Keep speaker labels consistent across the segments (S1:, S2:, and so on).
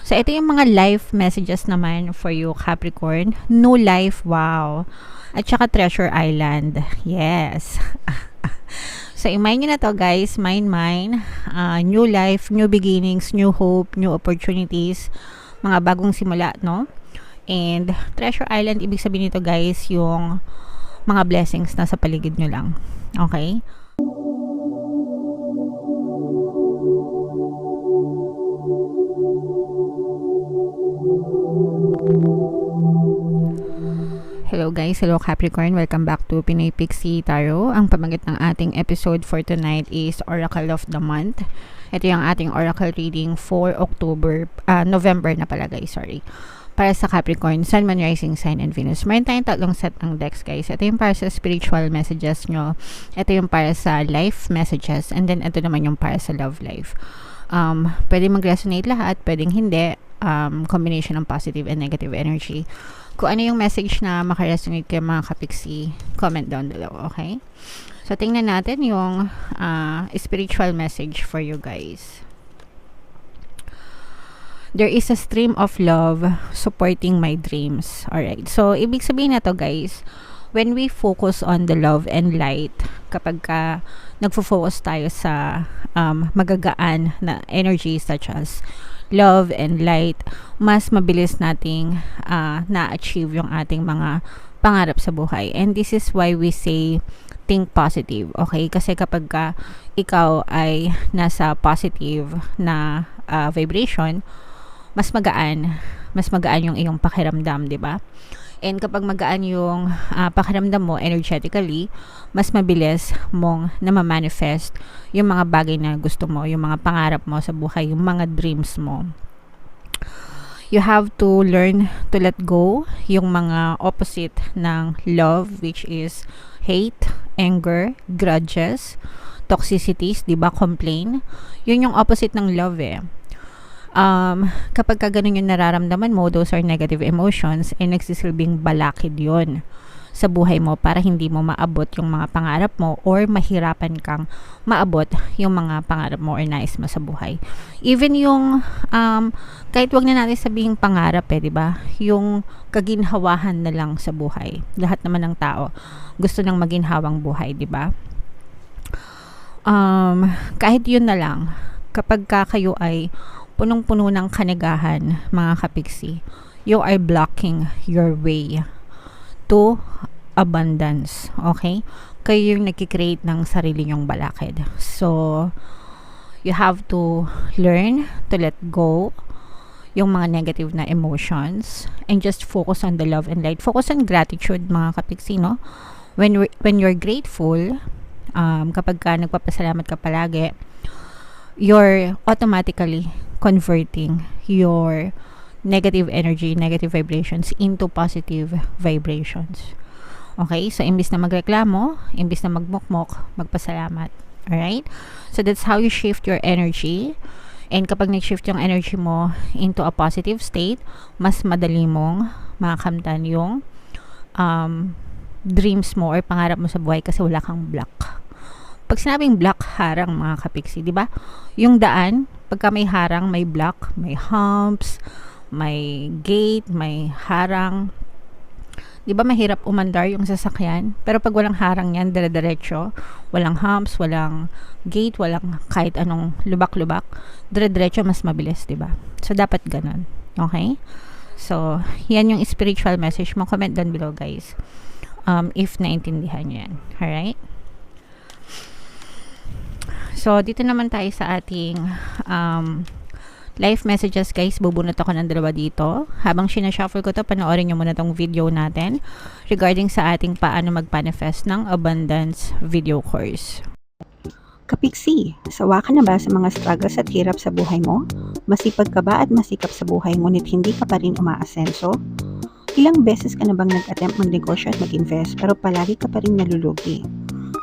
S1: So, ito yung mga life messages naman for you, Capricorn. New life, wow. At saka Treasure Island. Yes. So, i-mind nyo na to, guys. Mine. New life, new beginnings, new hope, new opportunities. Mga bagong simula, no? And Treasure Island, ibig sabihin nito, guys, yung mga blessings na sa paligid nyo lang. Okay? Hello guys, hello Capricorn, welcome back to Pinoy Pixie Tarot. Ang pamagat ng ating episode for tonight is Oracle of the Month. Ito yung ating Oracle reading for November na pala guys, sorry. Para sa Capricorn, Sun, Moon, Rising Sign, and Venus. Mayroon tayong tatlong set ng decks guys. Ito yung para sa spiritual messages nyo. Ito yung para sa life messages. And then ito naman yung para sa love life. Pwede mag-resonate lahat, pwedeng hindi. Combination ng positive and negative energy. Kung ano yung message na makaresonate kayo mga kapiksi, comment down below, okay? So, tingnan natin yung spiritual message for you guys. There is a stream of love supporting my dreams. Alright, so ibig sabihin na to guys, when we focus on the love and light, kapag nagfo-focus tayo sa magagaan na energy such as love and light, mas mabilis nating na-achieve yung ating mga pangarap sa buhay. And this is why we say think positive, okay? Kasi kapag ikaw ay nasa positive na vibration, mas magaan yung iyong pakiramdam, di ba? And kapag magaan yung pakiramdam mo energetically, mas mabilis mong na-manifest yung mga bagay na gusto mo, yung mga pangarap mo sa buhay, yung mga dreams mo. You have to learn to let go yung mga opposite ng love, which is hate, anger, grudges, toxicities, di ba? Complain. Yun yung opposite ng love eh. Kapag ganun yung nararamdaman mo, those are negative emotions, and nagsisilbing balakid yun sa buhay mo para hindi mo maabot yung mga pangarap mo or mahirapan kang maabot yung mga pangarap mo or nais mo sa buhay. Even yung kahit wag na natin sabihing pangarap eh, 'di ba? Yung kaginhawahan na lang sa buhay. Lahat naman ng tao gusto ng maginhawang buhay, 'di ba? Kahit yun na lang, kapag kayo ay punong-puno ng kanigahan, mga kapiksi, you are blocking your way to abundance, okay? Kayo yung nagkikreate ng sarili nyong balakid. So, you have to learn to let go yung mga negative na emotions and just focus on the love and light. Focus on gratitude, mga kapiksi, no? When you're grateful, kapag nagpapasalamat ka palagi, you're automatically converting your negative energy, negative vibrations into positive vibrations. Okay? So, imbis na magreklamo, imbis na magmukmok, magpasalamat. Alright? So, that's how you shift your energy. And kapag nag-shift yung energy mo into a positive state, mas madali mong makakamtan yung dreams mo or pangarap mo sa buhay kasi wala kang block. Pag sinabing block, harang, mga kapiksi, di ba? Yung daan, pagka may harang, may block, may humps, may gate, may harang. Di ba mahirap umandar yung sasakyan? Pero pag walang harang yan, dire-diretso, walang humps, walang gate, walang kahit anong lubak-lubak, dire-diretso mas mabilis, di ba? So, dapat ganun. Okay? So, yan yung spiritual message mo. Comment down below, guys. If naintindihan nyo yan. Alright? So, dito naman tayo sa ating life messages, guys. Bubunot ako ng dalawa dito. Habang sinashuffle ko to, panoorin nyo muna tong video natin regarding sa ating paano mag-manifest ng abundance video course.
S2: Kapiksi, sawa ka na ba sa mga struggles at hirap sa buhay mo? Masipag ka ba at masikap sa buhay ngunit hindi ka pa rin umaasenso? Ilang beses ka na bang nag-attempt magnegosyo at mag-invest pero palagi ka pa rin nalulugi?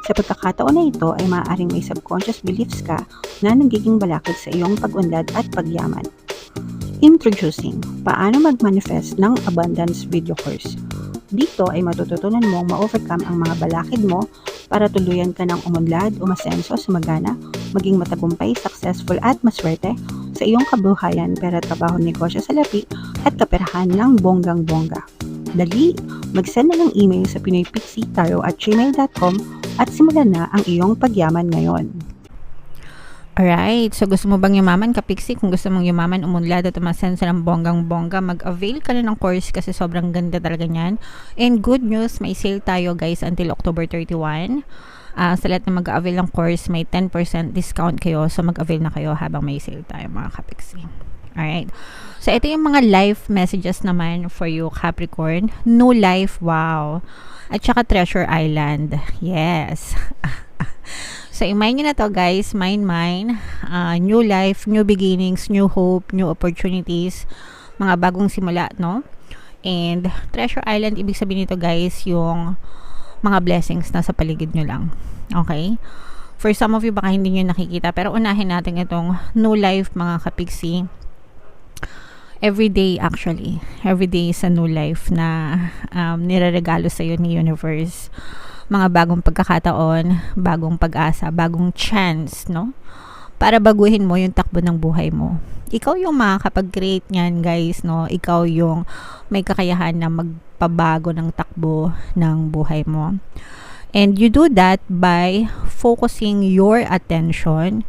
S2: Sa pagkakataon na ito ay maaaring may subconscious beliefs ka na nagiging balakid sa iyong pag-unlad at pagyaman. Introducing, paano mag-manifest ng abundance video course. Dito ay matututunan mong ma-overcome ang mga balakid mo para tuluyan ka ng umunlad, umasenso, sumagana, maging matagumpay, successful at maswerte sa sa iyong kabuhayan, pera, trabaho, negosyo sa lapi, at kaperahan ng bonggang-bongga. Dali, mag-send na ng email sa pinoypixitaro@gmail.com at simulan na ang iyong pagyaman ngayon.
S1: Alright, so gusto mo bang yumaman, kapiksi? Kung gusto mong yumaman, umunlad at umasenso ng bonggang-bongga, mag-avail ka na ng course kasi sobrang ganda talaga niyan. And good news, may sale tayo guys until October 31. Sa lahat na mag-avail ng course, may 10% discount kayo. So mag-avail na kayo habang may sale tayo mga kapiksi. Alright. So ito yung mga life messages naman for you, Capricorn. New life, wow. At saka Treasure Island. Yes. So, i-mind nyo na to guys, mine. New life, new beginnings, new hope, new opportunities, mga bagong simula, no? And Treasure Island, ibig sabihin nito guys, yung mga blessings na sa paligid nyo lang. Okay? For some of you, baka hindi nyo nakikita, pero unahin natin itong new life, mga kapiksi. Everyday actually. Everyday is a new life na nireregalo sa'yo ni Universe. Mga bagong pagkakataon, bagong pag-asa, bagong chance, no? Para baguhin mo yung takbo ng buhay mo. Ikaw yung makakapag-create niyan, guys, no? Ikaw yung may kakayahan na magpabago ng takbo ng buhay mo. And you do that by focusing your attention,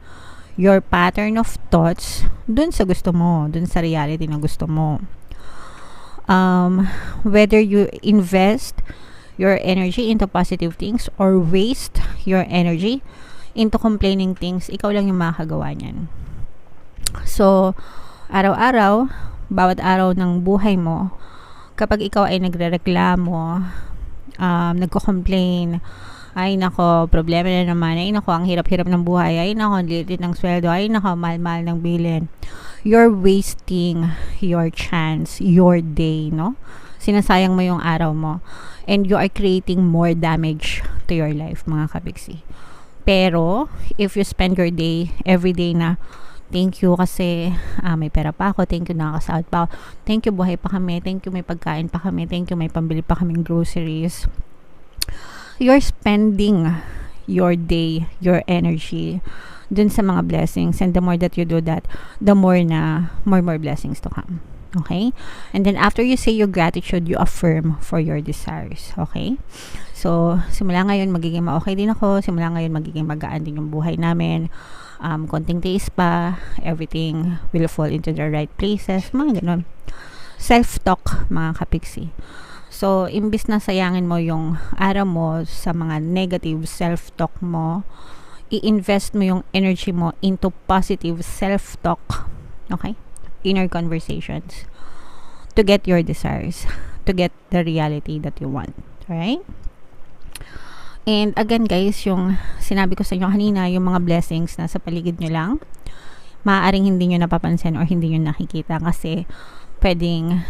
S1: your pattern of thoughts, dun sa gusto mo, dun sa reality na gusto mo. Whether you invest your energy into positive things or waste your energy into complaining things, ikaw lang yung makakagawa niyan. So, araw-araw, bawat araw ng buhay mo, kapag ikaw ay nagrereklamo, nagko-complain, ay nako, problema na naman, ay nako, ang hirap-hirap ng buhay, ay nako, ang lilit ng sweldo, ay nako, mahal-mahal ng bilin, you're wasting your chance, your day, no? Sinasayang mo yung araw mo. And you are creating more damage to your life, mga kabiksi. Pero, if you spend your day, every day na, thank you kasi may pera pa ako, thank you nakakasahod pa ako, thank you buhay pa kami, thank you may pagkain pa kami, thank you may pambili pa kaming groceries. You're spending your day, your energy, dun sa mga blessings. And the more that you do that, the more blessings to come. Okay? And then after you say your gratitude, you affirm for your desires. Okay? So, simula ngayon, magiging ma-okay din ako. Simula ngayon, magiging magaan din yung buhay namin. Konting tiis pa. Everything will fall into the right places. Mga ganun. Self-talk, mga kapiksi. So, imbis na sayangin mo yung araw mo sa mga negative self-talk mo, i-invest mo yung energy mo into positive self-talk. Okay? Inner conversations to get your desires, to get the reality that you want. Alright? And again guys, yung sinabi ko sa inyo kanina, yung mga blessings na sa paligid nyo lang, maaaring hindi nyo napapansin or hindi nyo nakikita kasi pwedeng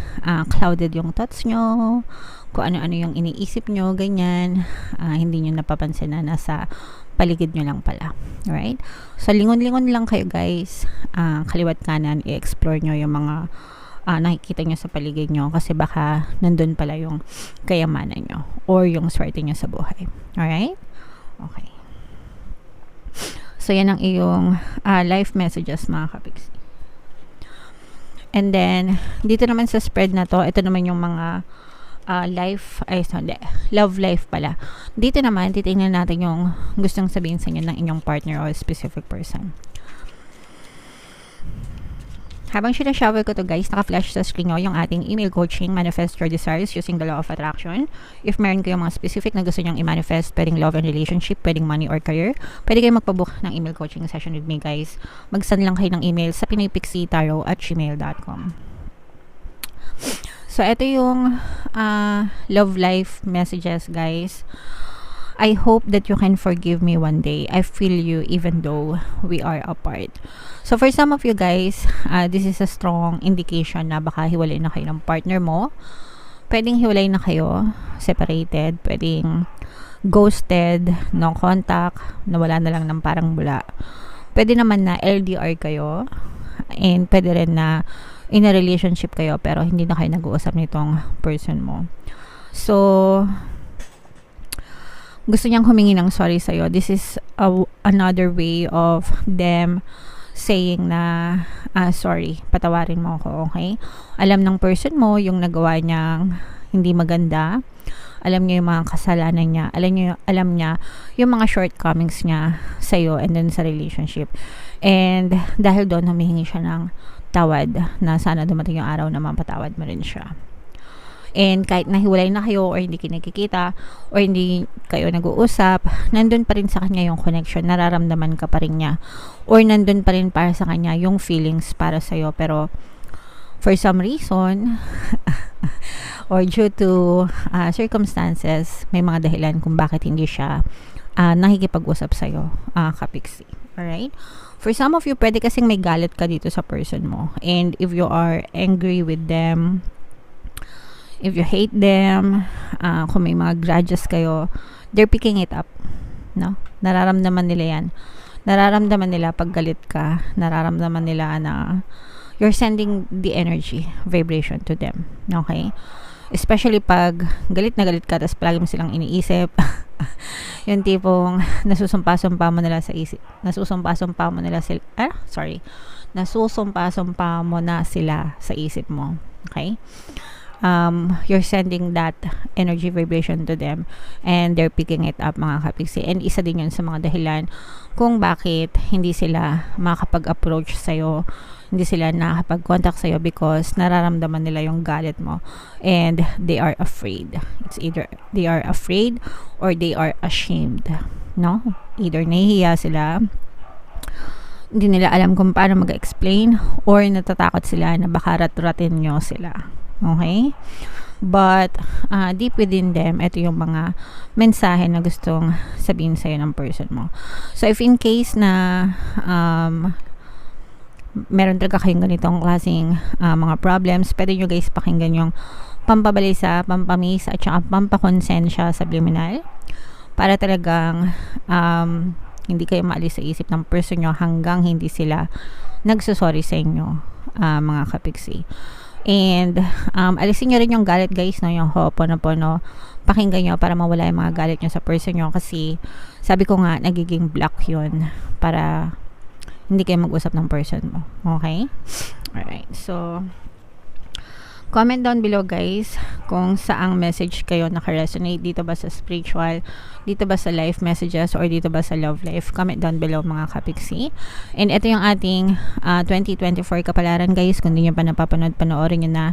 S1: clouded yung thoughts nyo, kung ano-ano yung iniisip nyo, ganyan, hindi nyo napapansin na nasa paligid nyo lang pala. Alright? So, lingon-lingon lang kayo guys. Kaliwat kanan, i-explore nyo yung mga nakikita nyo sa paligid nyo kasi baka nandun pala yung kayamanan nyo or yung swerte nyo sa buhay. Alright? Okay. So, yan ang iyong life messages, mga kapiksi. And then, dito naman sa spread na to, ito naman yung mga love life pala. Dito naman, titingnan natin yung gustong sabihin sa inyo ng inyong partner or specific person. Habang sinashower ko to guys, naka-flash sa screen nyo yung ating email coaching, Manifest Your Desires Using the Law of Attraction. If meron kayong mga specific na gusto nyong i-manifest, pwedeng love and relationship, pwedeng money or career, pwede kayong magpabook ng email coaching session with me guys. Mag-send lang kayo ng email sa pinoypixitaro@gmail.com. So, ito yung love life messages, guys. I hope that you can forgive me one day. I feel you even though we are apart. So, for some of you guys, this is a strong indication na baka hiwalay na kayo ng partner mo. Pwedeng hiwalay na kayo, separated. Pwedeng ghosted, no contact, nawala na lang ng parang bula. Pwede naman na LDR kayo. And pwede rin na in a relationship kayo pero hindi na kayo nag-uusap nitong person mo. So, gusto niyang humingi ng sorry sa'yo. This is another way of them saying na, sorry, patawarin mo ako, okay? Alam ng person mo yung nagawa niyang hindi maganda. Alam niya yung mga kasalanan niya. Alam niya yung mga shortcomings niya sa'yo and then sa relationship. And dahil doon, humihingi siya ng tawad na sana dumating yung araw na mapatawad mo rin siya. And kahit nahiwalay na kayo or hindi kinakikita or hindi kayo nag-uusap, nandun pa rin sa kanya yung connection, nararamdaman ka pa rin niya. Or nandun pa rin para sa kanya yung feelings para sa'yo. Pero for some reason, or due to circumstances, may mga dahilan kung bakit hindi siya nakikipag-usap sa'yo, kapiksi. Alright? For some of you, pwede kasing may galit ka dito sa person mo. And if you are angry with them, if you hate them, kung may mga grudges kayo, they're picking it up. No? Nararamdaman nila yan. Nararamdaman nila pag galit ka. Nararamdaman nila na you're sending the energy, vibration to them. Okay? Especially pag galit na galit ka, tapos palagi mo silang iniisip. Yung tipong nasusumpa-sumpa mo nila sa isip. Nasusumpa-sumpa mo na sila sa isip mo. Okay? You're sending that energy vibration to them and they're picking it up, mga kapiksi. And isa din yun sa mga dahilan kung bakit hindi sila makakapag-approach sa'yo, hindi sila nakakapag-contact sa'yo, because nararamdaman nila yung galit mo and they are afraid. It's either they are afraid or they are ashamed. No? Either nahihiya sila, hindi nila alam kung paano mag-explain, or natatakot sila na baka rat-ratin nyo sila. Okay? But deep within them, ito yung mga mensahe na gustong sabihin sa'yo ng person mo. So if in case na meron talaga kayong ganitong klaseng mga problems, pwede nyo guys pakinggan yung pampabalisa, pampamis, at saka pampakonsensya subliminal, para talagang hindi kayo maalis sa isip ng person nyo hanggang hindi sila nagsusorry sa inyo, mga kapiksi. And alisin nyo rin yung galit guys, no? Yung ho'oponopono, pakinggan nyo para mawala yung mga galit nyo sa person nyo, kasi sabi ko nga, nagiging block yun para hindi kayo mag-usap ng person mo. Okay? Alright, so comment down below guys kung saang message kayo naka-resonate. Dito ba sa spiritual, dito ba sa life messages, or dito ba sa love life? Comment down below, mga kapiksi. And ito yung ating 2024 kapalaran guys. Kung hindi nyo pa napapanood, panoorin nyo na.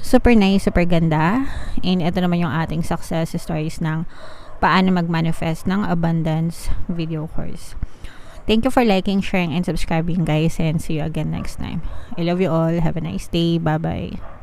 S1: Super nice, super ganda. And ito naman yung ating success stories ng paano mag-manifest ng abundance video course. Thank you for liking, sharing, and subscribing guys, and see you again next time. I love you all. Have a nice day. Bye-bye.